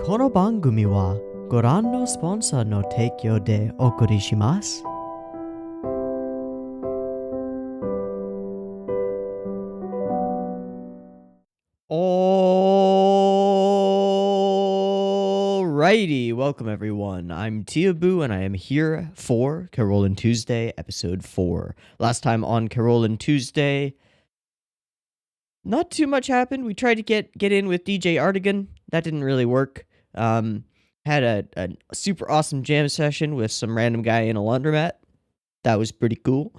この番組はご覧のスポンサーの提供でお送りします。Alrighty, welcome everyone. I'm Teeaboo and I am here for Carole and Tuesday, episode 4. Last time on Carole and Tuesday, not too much happened. We tried to get in with DJ Artigan. That didn't really work. Had a super awesome jam session with some random guy in a laundromat. That was pretty cool.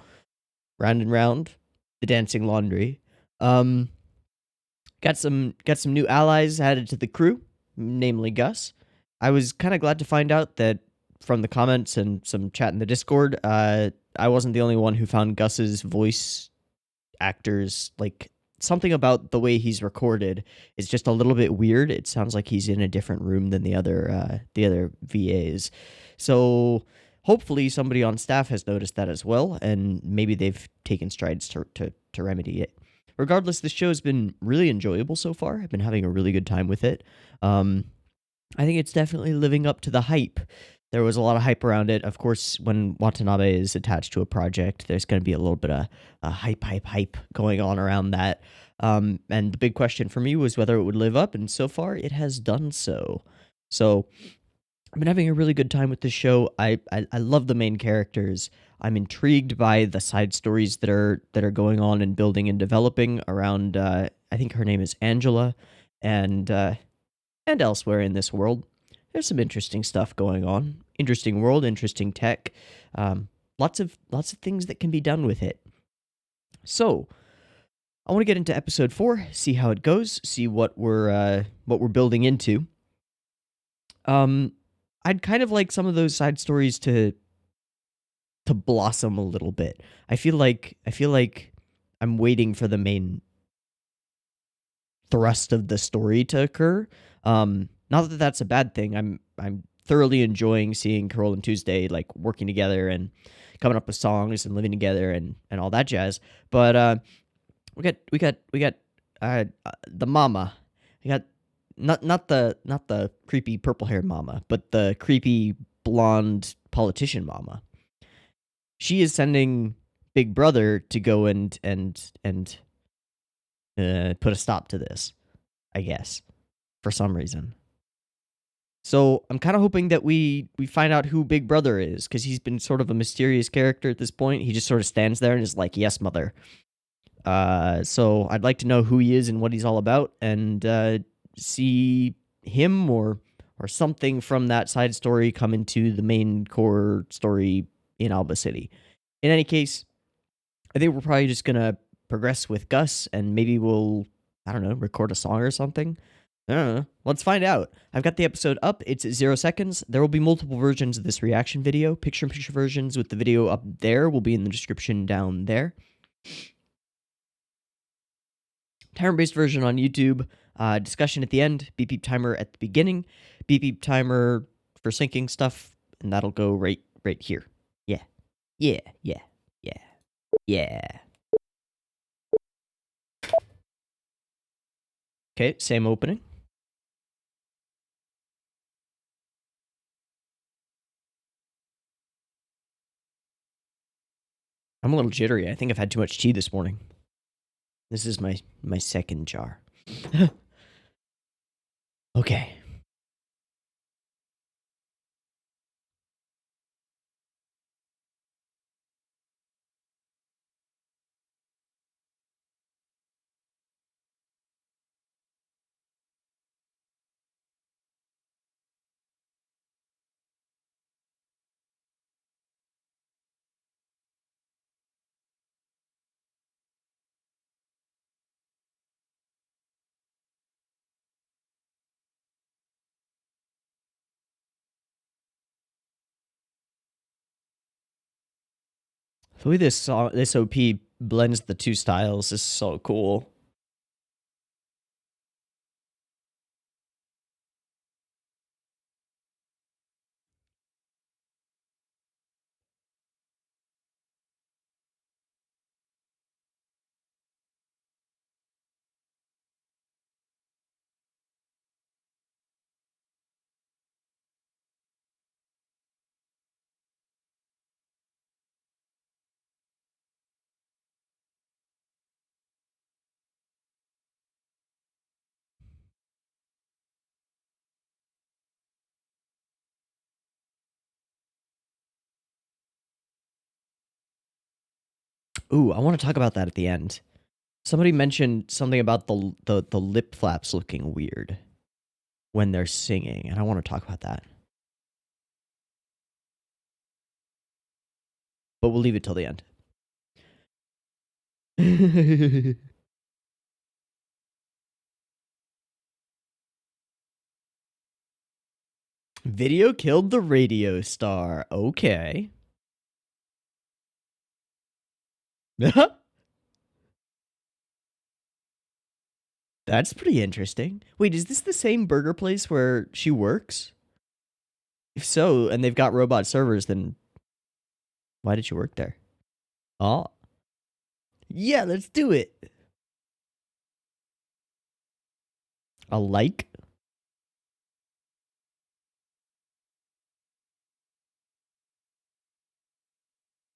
Round and round, the dancing laundry. Got some new allies added to the crew, namely Gus. I was kind of glad to find out that from the comments and some chat in the Discord, I wasn't the only one who found Gus's voice actors, like, something about the way he's recorded is just a little bit weird. It sounds like he's in a different room than the other VAs. So hopefully somebody on staff has noticed that as well, and maybe they've taken strides to remedy it. Regardless, this show has been really enjoyable so far. I've been having a really good time with it. I think it's definitely living up to the hype. There was a lot of hype around it. Of course, when Watanabe is attached to a project, there's going to be a little bit of hype going on around that. And the big question for me was whether it would live up, and so far it has done so. So I've been having a really good time with this show. I love the main characters. I'm intrigued by the side stories that are going on and building and developing around. I think her name is Angela, and elsewhere in this world. There's some interesting stuff going on. Interesting world, interesting tech. Lots of things that can be done with it. So, I want to get into episode 4, see how it goes, see what we're building into. I'd kind of like some of those side stories to blossom a little bit. I feel like I'm waiting for the main thrust of the story to occur. Not that that's a bad thing. I'm thoroughly enjoying seeing Carole and Tuesday like working together and coming up with songs and living together and all that jazz. But we got the mama. We got not the creepy purple haired mama, but the creepy blonde politician mama. She is sending Big Brother to go and put a stop to this, I guess, for some reason. So I'm kind of hoping that we find out who Big Brother is, because he's been sort of a mysterious character at this point. He just sort of stands there and is like, "Yes, mother." So I'd like to know who he is and what he's all about, and see him or something from that side story come into the main core story in Alba City. In any case, I think we're probably just gonna progress with Gus, and maybe we'll, I don't know, record a song or something. I don't know. Let's find out. I've got the episode up. It's 0 seconds. There will be multiple versions of this reaction video. Picture-in-picture versions with the video up there will be in the description down there. Timer-based version on YouTube. Discussion at the end. Beep beep timer at the beginning. Beep beep timer for syncing stuff, and that'll go right here. Yeah. Okay, same opening. I'm a little jittery. I think I've had too much tea this morning. This is my second jar. Okay. The way this OP blends the two styles is so cool. Ooh, I want to talk about that at the end. Somebody mentioned something about the lip flaps looking weird when they're singing, and I want to talk about that. But we'll leave it till the end. Video killed the radio star. Okay. That's pretty interesting. Wait, is this the same burger place where she works? If so, and they've got robot servers, then why did she work there? Oh. Yeah, let's do it. A like?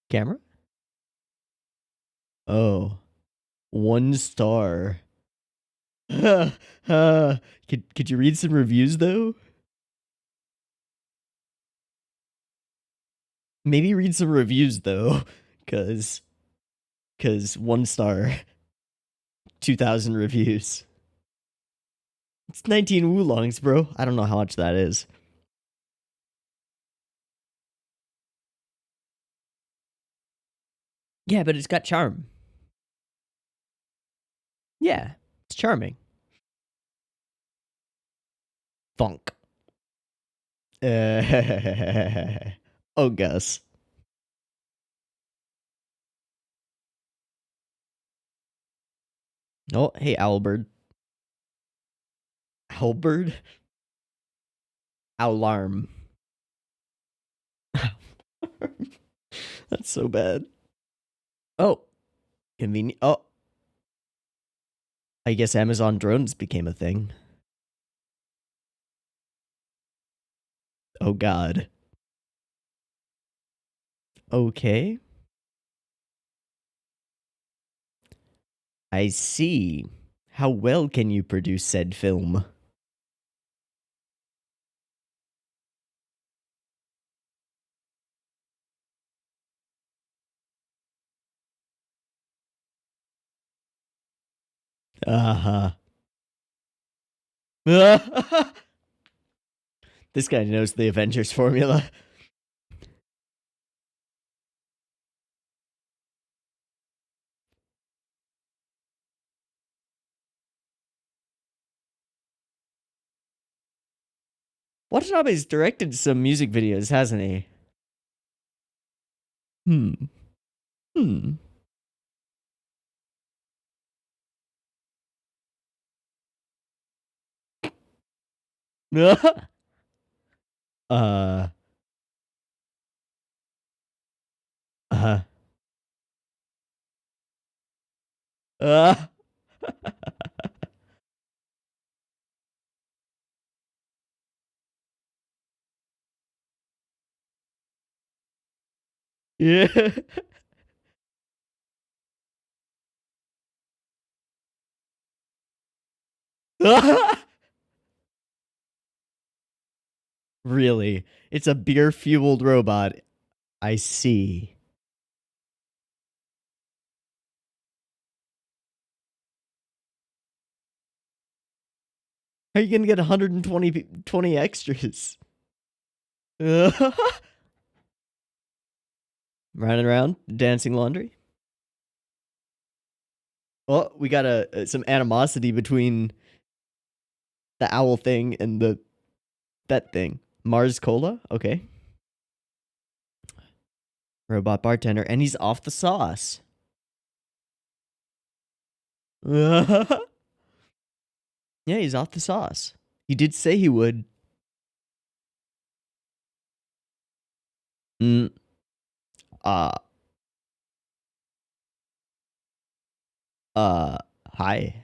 Camera? Oh. 1 star. Could you read some reviews though? Maybe read some reviews though, cause 1 star, 2,000 reviews. It's 19 woolongs, bro. I don't know how much that is. Yeah, but it's got charm. Yeah, it's charming. Funk. Oh, Gus. Oh, hey, Owlbird. Owlbird? Owlarm. That's so bad. Oh, convenient. Oh, I guess Amazon drones became a thing. Oh, God. Okay. I see. How well can you produce said film? Uh-huh. This guy knows the Avengers formula. Watanabe's directed some music videos, hasn't he? Hmm. uh. Uh. Uh. Yeah. Really? It's a beer-fueled robot. I see. How are you gonna get 120 extras? Running around, dancing laundry. Well, we got some animosity between the owl thing and that thing. Mars Cola? Okay. Robot bartender, and he's off the sauce. Yeah, he's off the sauce. He did say he would. Mm. Uh, hi.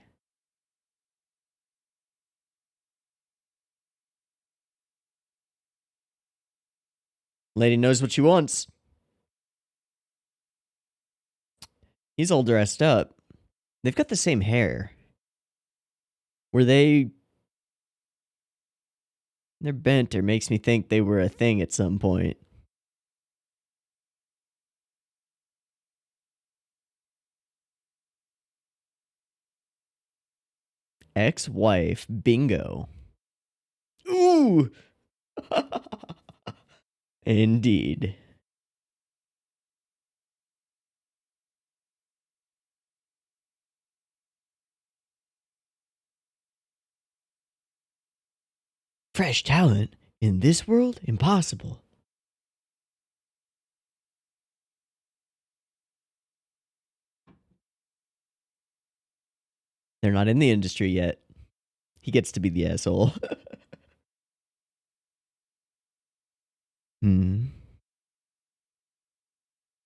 Lady knows what she wants. He's all dressed up. They've got the same hair. Were they... Their banter makes me think they were a thing at some point. ex-wife. Bingo. Ooh. Indeed. Fresh talent in this world? Impossible. They're not in the industry yet. He gets to be the asshole. Hmm.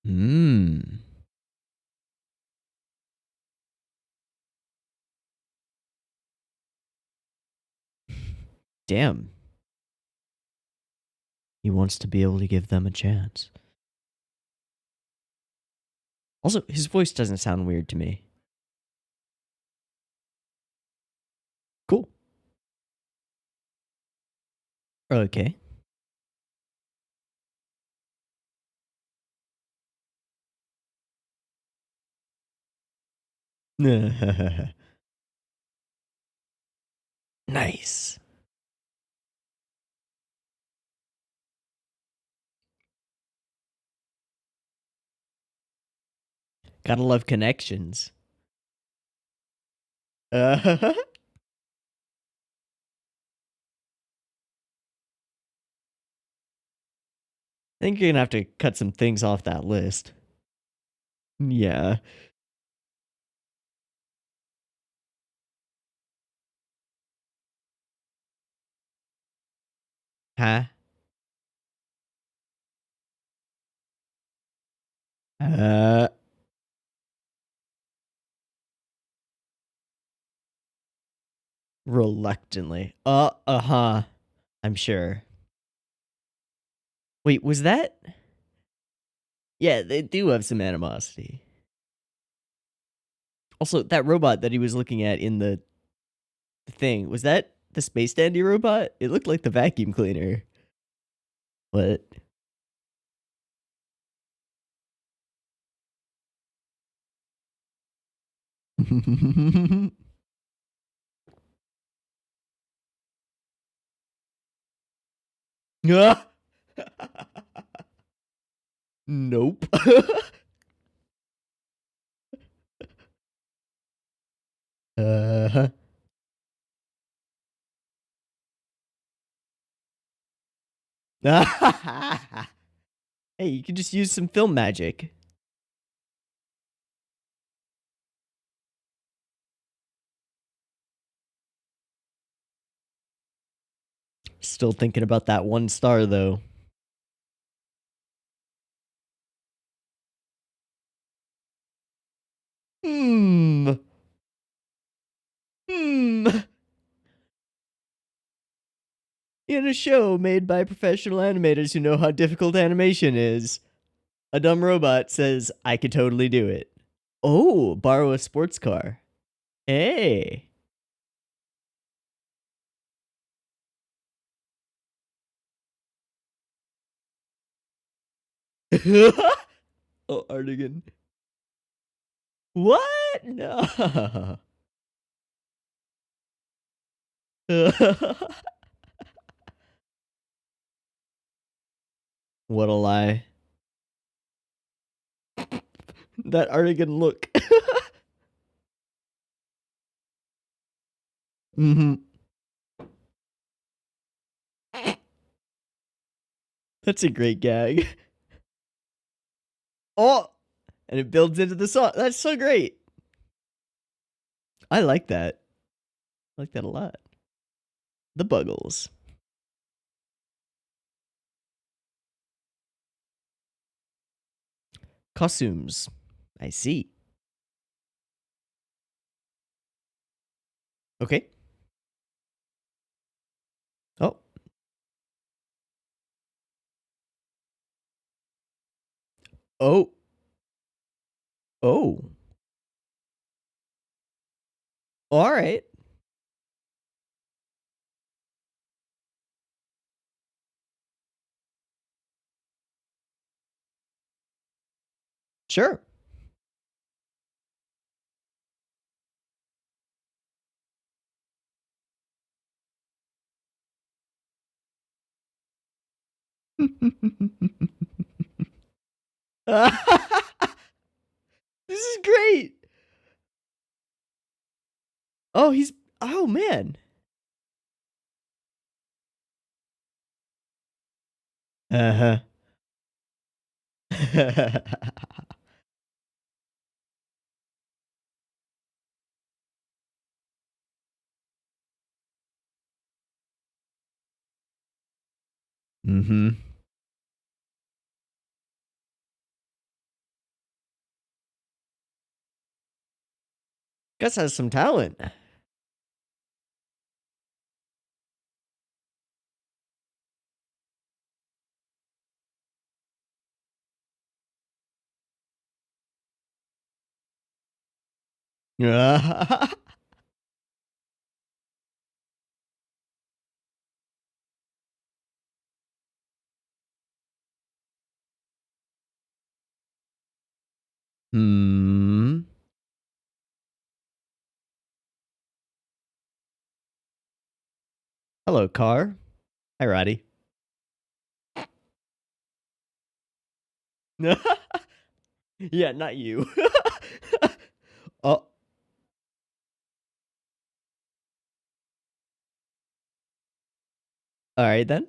Hmm. Damn. He wants to be able to give them a chance. Also, his voice doesn't sound weird to me. Cool. Okay. Nice. Gotta love connections. I think you're gonna have to cut some things off that list. Yeah. Huh? Uh. Reluctantly. Uh-huh. I'm sure. Wait, was that? Yeah, they do have some animosity. Also, that robot that he was looking at in the thing, was that the Space Dandy robot? It looked like the vacuum cleaner. What? Ah! Nope. uh, hey, you can just use some film magic. Still thinking about that 1 star, though. Hmm. Hmm. In a show made by professional animators who know how difficult animation is, a dumb robot says, I could totally do it. Oh, borrow a sports car. Hey. Oh, Artigan. What? No. What a lie. That Artigan look. Mm-hmm. That's a great gag. Oh, and it builds into the song. That's so great. I like that. I like that a lot. The Buggles. Costumes. I see. Okay. Oh. Oh. Oh. All right. Sure. This is great. Oh, he's. Oh, man. Uh huh. Mm-hmm. Gus has some talent. Hmm. Hello, car. Hi, Roddy. Yeah, not you. Oh, all right then.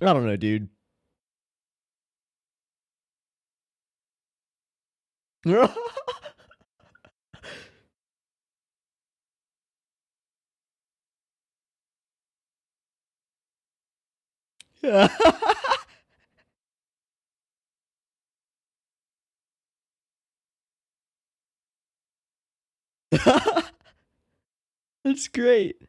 I don't know, dude. That's great.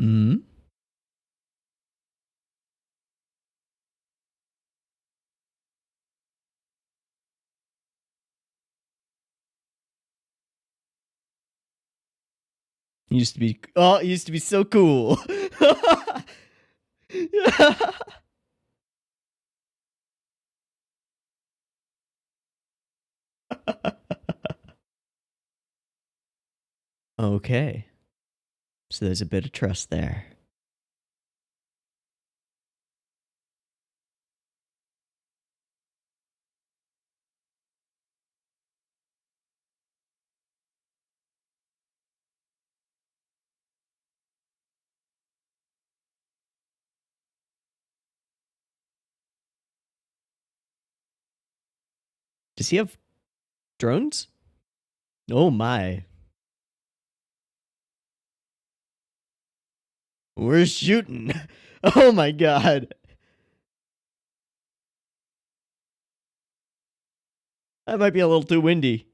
Mm. Used to be. Oh, it used to be so cool. Okay, so there's a bit of trust there. Does he have drones? Oh my. We're shooting. Oh my god. That might be a little too windy.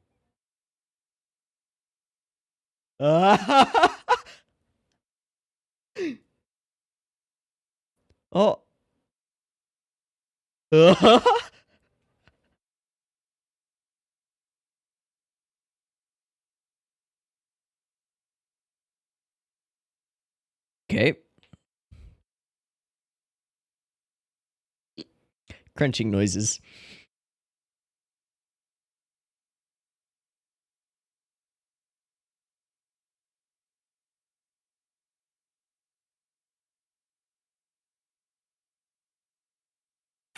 Oh. Okay. Crunching noises.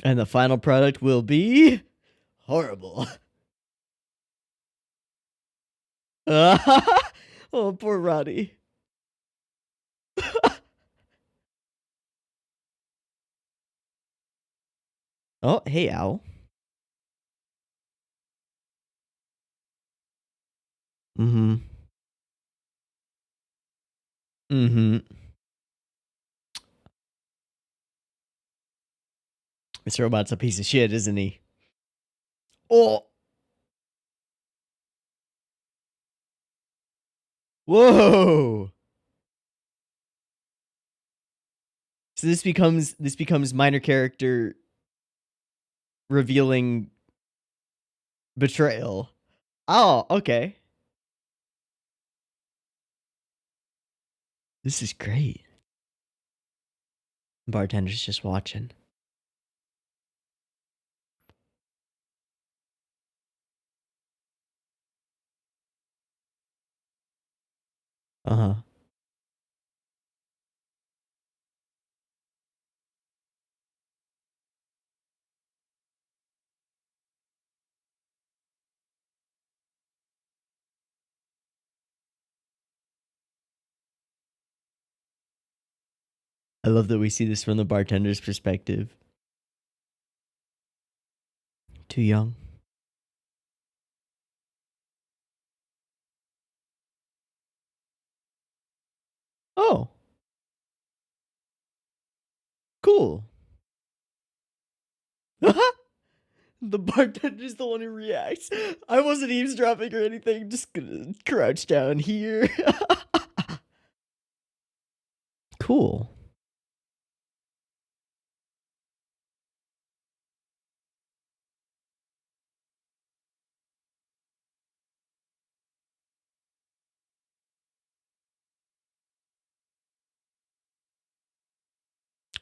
And the final product will be horrible. Oh, poor Roddy. Oh, hey, Owl. Mm-hmm. Mm-hmm. This robot's a piece of shit, isn't he? Oh! Whoa! So this becomes minor character revealing betrayal. Oh, okay. This is great. Bartender's just watching. Uh-huh. I love that we see this from the bartender's perspective. Too young. Oh, cool. The bartender's the one who reacts. I wasn't eavesdropping or anything, just gonna crouch down here. Cool.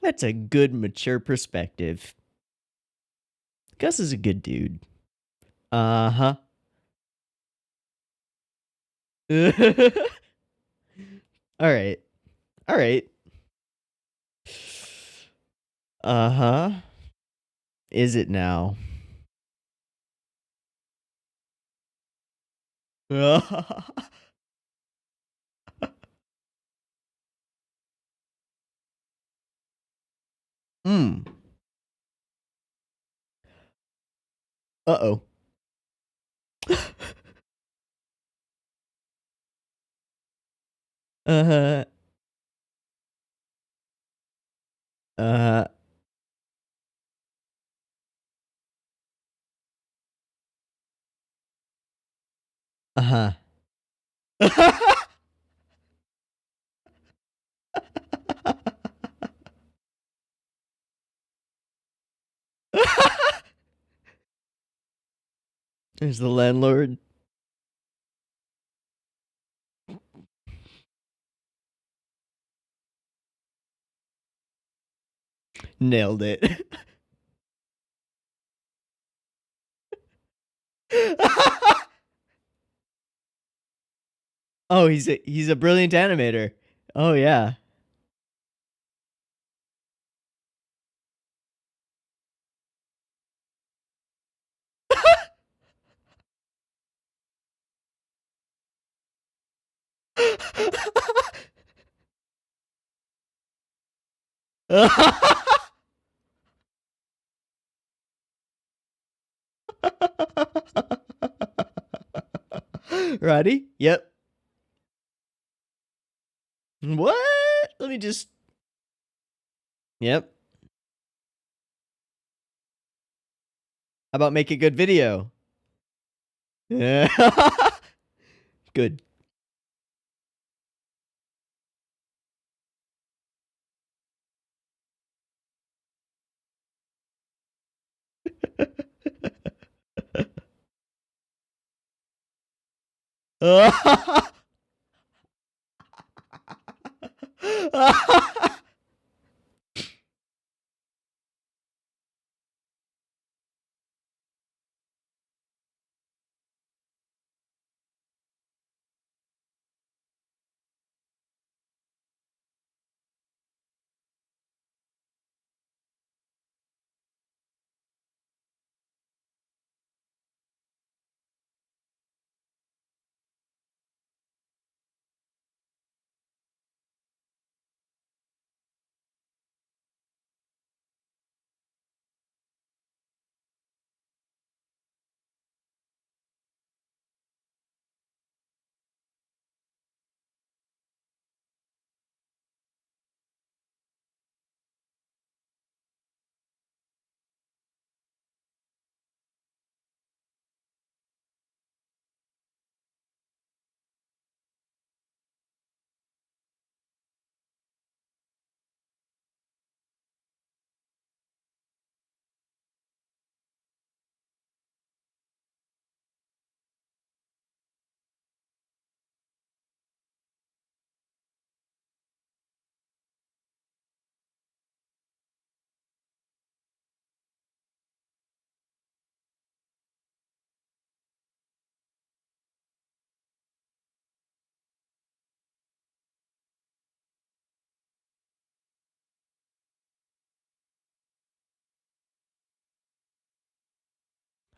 That's a good, mature perspective. Gus is a good dude. Uh-huh. Alright. Alright. Uh-huh. Is it now? Hmm. Uh-oh. Uh-huh. Uh-huh. Uh-huh. There's the landlord. Nailed it. Oh, he's a brilliant animator. Oh yeah. Ready? Yep. What? Let me just. Yep. How about make a good video? Yeah. Good.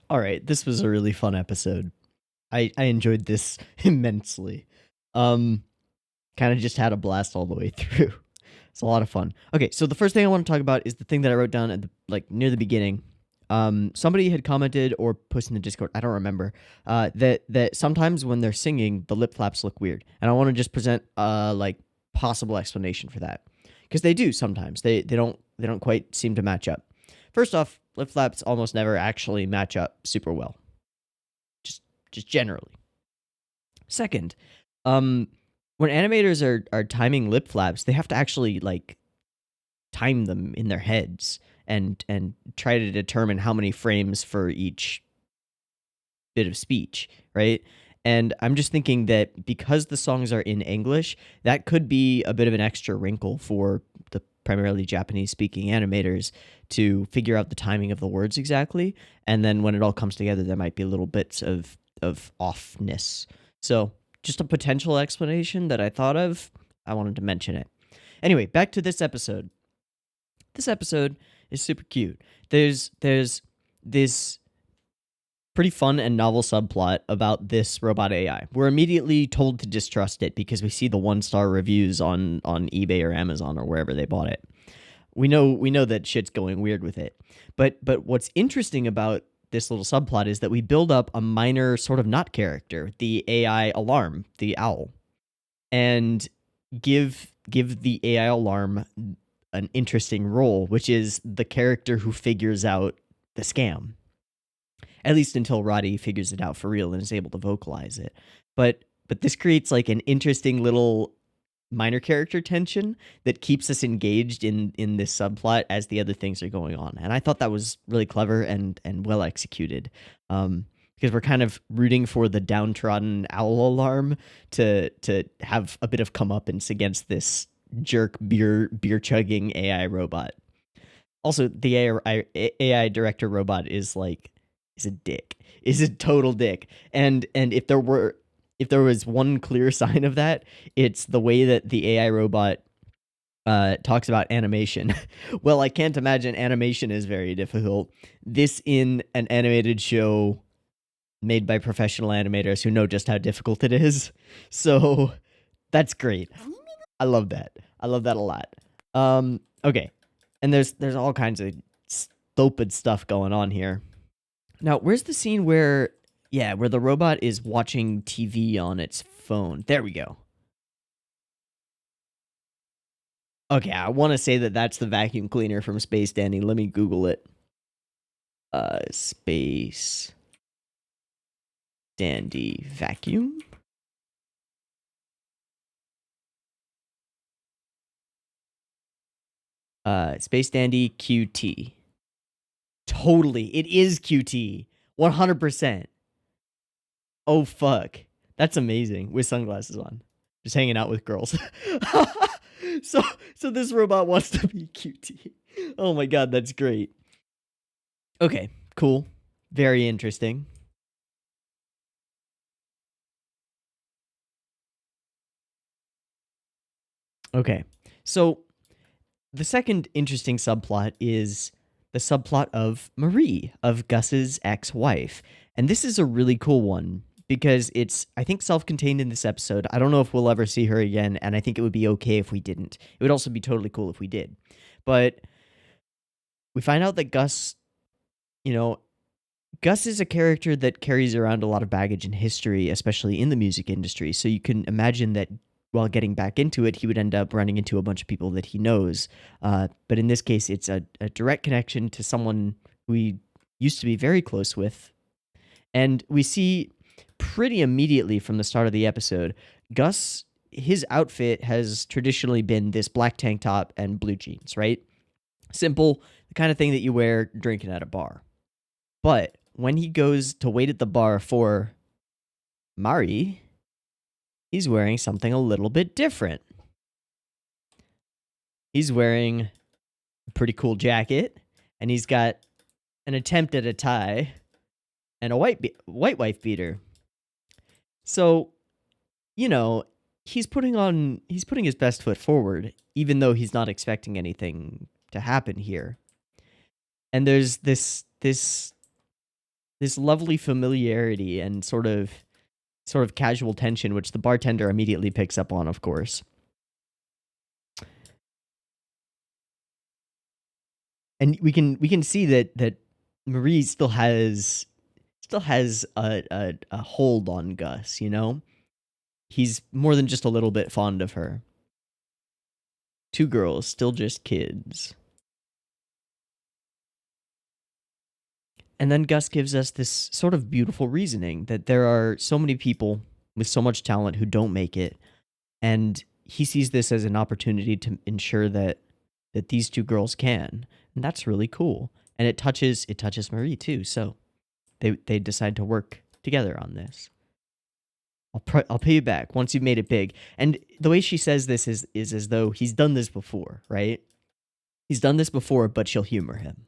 All right, this was a really fun episode. I enjoyed this immensely. Um, kind of just had a blast all the way through. It's a lot of fun. Okay, so the first thing I want to talk about is the thing that I wrote down at the near the beginning. Somebody had commented or posted in the Discord, I don't remember, that sometimes when they're singing, the lip flaps look weird, and I want to just present possible explanation for that, because they do sometimes. They don't quite seem to match up. First off, lip flaps almost never actually match up super well, just generally. Second, when animators are timing lip flaps, they have to actually time them in their heads and try to determine how many frames for each bit of speech, right? And I'm just thinking that because the songs are in English, that could be a bit of an extra wrinkle for the primarily Japanese speaking animators to figure out the timing of the words exactly. And then when it all comes together, there might be little bits of offness. So just a potential explanation that I thought of. I wanted to mention it. Anyway, back to this episode. This episode is super cute. There's this pretty fun and novel subplot about this robot AI. We're immediately told to distrust it because we see the 1-star reviews on eBay or Amazon or wherever they bought it. We know that shit's going weird with it. But what's interesting about this little subplot is that we build up a minor sort of not character, the AI alarm, the owl, and give the AI alarm an interesting role, which is the character who figures out the scam. At least until Roddy figures it out for real and is able to vocalize it. But this creates an interesting little minor character tension that keeps us engaged in this subplot as the other things are going on. And I thought that was really clever and well executed. Because we're kind of rooting for the downtrodden owl alarm to have a bit of comeuppance against this jerk beer chugging AI robot. Also, the AI director robot is a dick. Is a total dick. And if there was one clear sign of that, it's the way that the AI robot talks about animation. Well, I can't imagine animation is very difficult. This in an animated show made by professional animators who know just how difficult it is. So that's great. I love that. I love that a lot. Okay. And there's all kinds of stupid stuff going on here. Now, where's the scene where the robot is watching TV on its phone? There we go. Okay, I want to say that that's the vacuum cleaner from Space Dandy. Let me Google it. Space Dandy vacuum? Space Dandy QT. Totally. It is QT. 100%. Oh, fuck. That's amazing. With sunglasses on. Just hanging out with girls. So this robot wants to be QT. Oh my god, that's great. Okay, cool. Very interesting. Okay, so the second interesting subplot is the subplot of Marie, of Gus's ex-wife. And this is a really cool one because it's, I think, self-contained in this episode. I don't know if we'll ever see her again, and I think it would be okay if we didn't. It would also be totally cool if we did. But we find out that Gus is a character that carries around a lot of baggage and history, especially in the music industry. So you can imagine that while getting back into it, he would end up running into a bunch of people that he knows. But in this case, it's a direct connection to someone who he used to be very close with. And we see pretty immediately from the start of the episode, Gus, his outfit has traditionally been this black tank top and blue jeans, right? Simple, the kind of thing that you wear drinking at a bar. But when he goes to wait at the bar for Mari, he's wearing something a little bit different. He's wearing a pretty cool jacket, and he's got an attempt at a tie and a white wife beater. So, he's putting his best foot forward, even though he's not expecting anything to happen here. And there's this this lovely familiarity and sort of casual tension, which the bartender immediately picks up on, of course. And we can see that Marie still has a hold on Gus, you know? He's more than just a little bit fond of her. Two girls, still just kids. And then Gus gives us this sort of beautiful reasoning that there are so many people with so much talent who don't make it, and he sees this as an opportunity to ensure that these two girls can, and that's really cool. And it touches Marie too, so they decide to work together on this. I'll pay you back once you've made it big. And the way she says this is as though he's done this before, right? He's done this before, but she'll humor him.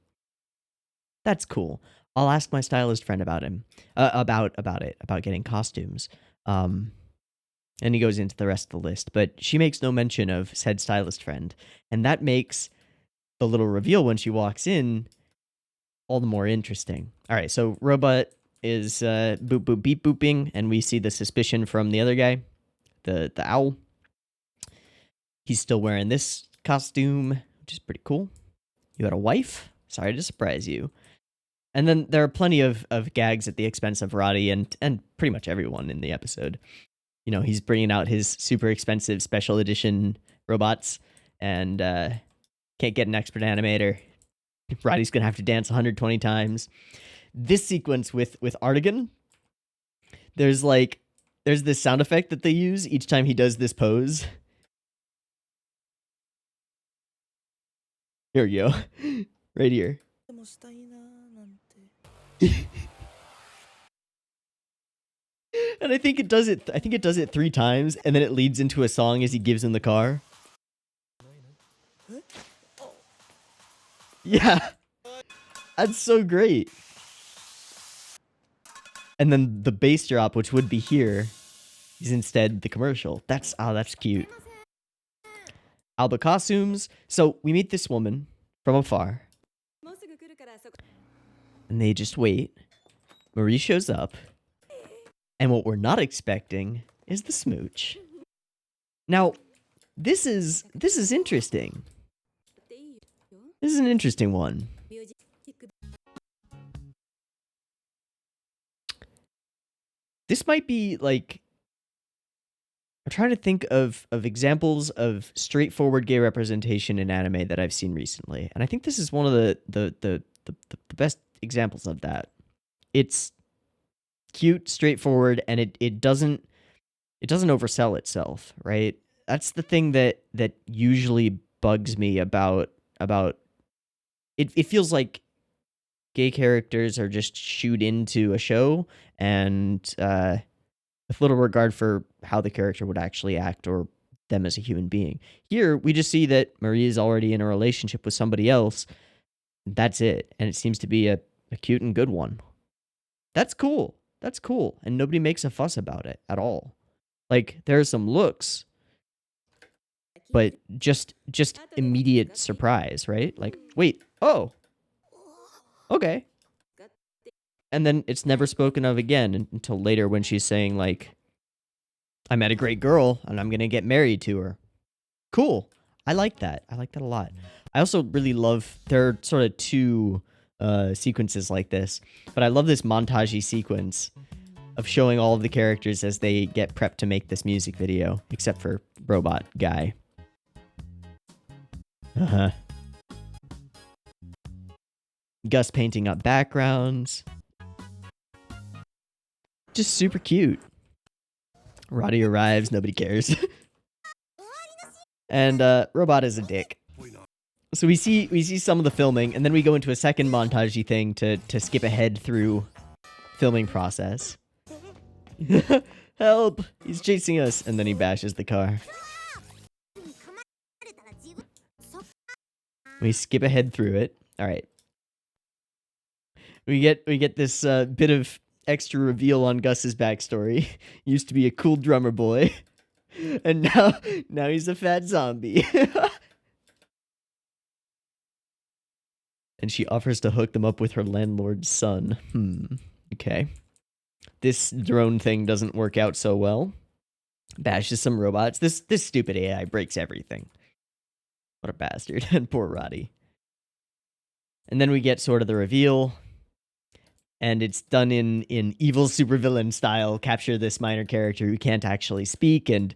That's cool. I'll ask my stylist friend about him, about getting costumes. And he goes into the rest of the list, but she makes no mention of said stylist friend, and that makes the little reveal when she walks in all the more interesting. All right, so Robot is boop boop beep booping, and we see the suspicion from the other guy, the owl. He's still wearing this costume, which is pretty cool. You had a wife? Sorry to surprise you. And then there are plenty of gags at the expense of Roddy and pretty much everyone in the episode. You know, he's bringing out his super expensive special edition robots and can't get an expert animator. Roddy's going to have to dance 120 times. This sequence with Artigan, there's this sound effect that they use each time he does this pose. Here we go. Right here. And I think it does it 3 times, and then it leads into a song as he gives him the car. Yeah. That's so great. And then the bass drop, which would be here, is instead the commercial. That's cute. Alba costumes. So we meet this woman from afar. And they just wait. Marie shows up. And what we're not expecting is the smooch. Now, this is interesting. This is an interesting one. This might be like, I'm trying to think of examples of straightforward gay representation in anime that I've seen recently, and I think this is one of the best examples of that. It's cute, straightforward, and it doesn't oversell itself, right? That's the thing that usually bugs me about it. It feels like gay characters are just shoot into a show and with little regard for how the character would actually act or them as a human being. Here, we just see that Marie is already in a relationship with somebody else. That's it. And it seems to be a cute and good one. That's cool. That's cool. And nobody makes a fuss about it at all. Like, there are some looks, but just immediate surprise, right? Like, wait, oh, okay. And then it's never spoken of again until later when she's saying, like, I met a great girl and I'm going to get married to her. Cool. I like that. I like that a lot. I also really love, there are sort of 2 sequences like this, but I love this montage-y sequence of showing all of the characters as they get prepped to make this music video, except for Robot Guy. Gus painting up backgrounds. Just super cute. Roddy arrives, nobody cares. And Robot is a dick. So we see some of the filming, and then we go into a second montage-y thing to skip ahead through filming process. Help! He's chasing us, and then he bashes the car. We skip ahead through it. All right. We get this bit of extra reveal on Gus's backstory. Used to be a cool drummer boy, and now he's a fat zombie. And she offers to hook them up with her landlord's son. Okay. This drone thing doesn't work out so well. Bashes some robots. This stupid AI breaks everything. What a bastard. And poor Roddy. And then we get sort of the reveal. And it's done in evil supervillain style. Capture this minor character who can't actually speak and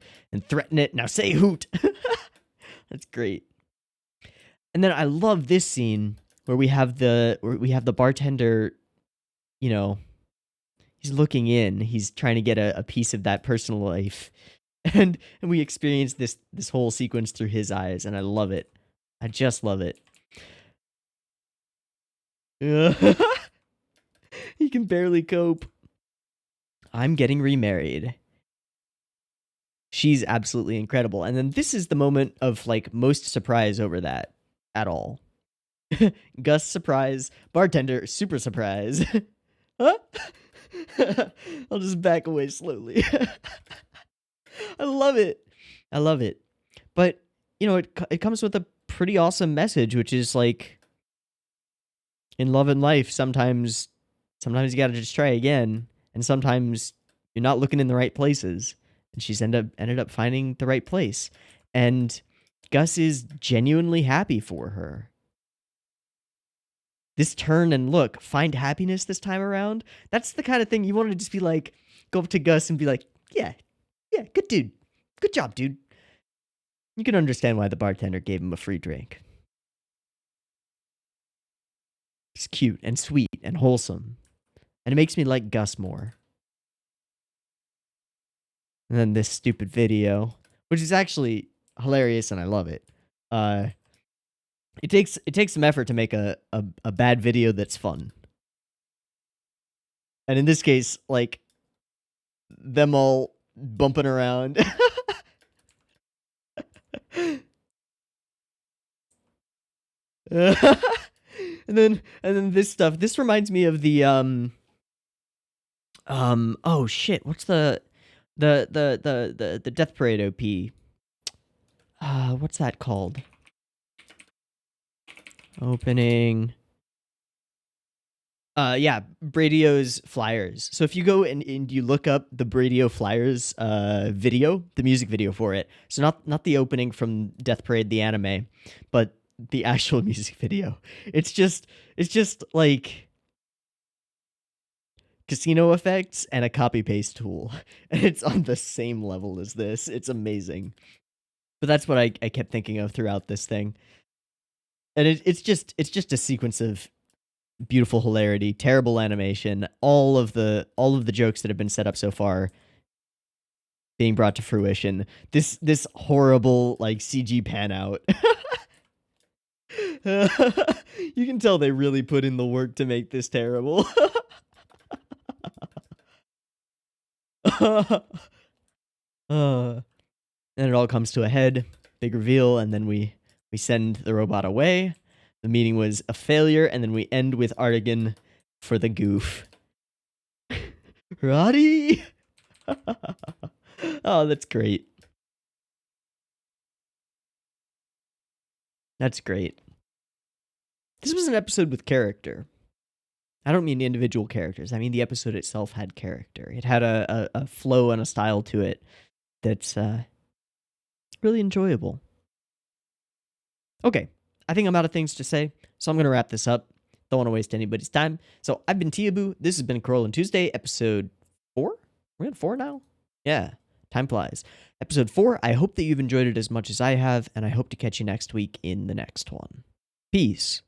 threaten it. Now say hoot. That's great. And then I love this scene where we have the bartender, you know, he's looking in. He's trying to get a piece of that personal life. And we experience this whole sequence through his eyes, and I love it. I just love it. He can barely cope. I'm getting remarried. She's absolutely incredible. And then this is the moment of like most surprise over that at all. Gus surprise, bartender super surprise. Huh? I'll just back away slowly. I love it. I love it. But, you know, it comes with a pretty awesome message, which is like, in love and life, sometimes you gotta just try again, and sometimes you're not looking in the right places. And she's ended up finding the right place. And Gus is genuinely happy for her. This turn and look, find happiness this time around, that's the kind of thing you want to just be like, go up to Gus and be like, yeah, good dude. Good job, dude. You can understand why the bartender gave him a free drink. It's cute and sweet and wholesome. And it makes me like Gus more. And then this stupid video, which is actually hilarious and I love it. It takes some effort to make a bad video that's fun. And in this case, like, them all bumping around. And then this stuff. This reminds me of the oh shit, what's the Death Parade OP? What's that called? Opening. Yeah, Bradio's Flyers. So if you go and you look up the Bradio Flyers video, the music video for it. So not the opening from Death Parade the anime, but the actual music video. It's just like casino effects and a copy paste tool. And it's on the same level as this. It's amazing. But that's what I kept thinking of throughout this thing. And it's just a sequence of beautiful hilarity, terrible animation, all of the jokes that have been set up so far being brought to fruition. This horrible like CG pan out. You can tell they really put in the work to make this terrible. And it all comes to a head, big reveal, and then we send the robot away. The meeting was a failure, and then we end with Artigan for the goof. Roddy! Oh, that's great. That's great. This was an episode with character. I don't mean individual characters. I mean the episode itself had character. It had a flow and a style to it that's really enjoyable. Okay, I think I'm out of things to say, so I'm going to wrap this up. Don't want to waste anybody's time. So I've been Teeaboo. This has been Carole on Tuesday, episode 4? We're at 4 now? Yeah, time flies. Episode 4, I hope that you've enjoyed it as much as I have, and I hope to catch you next week in the next one. Peace.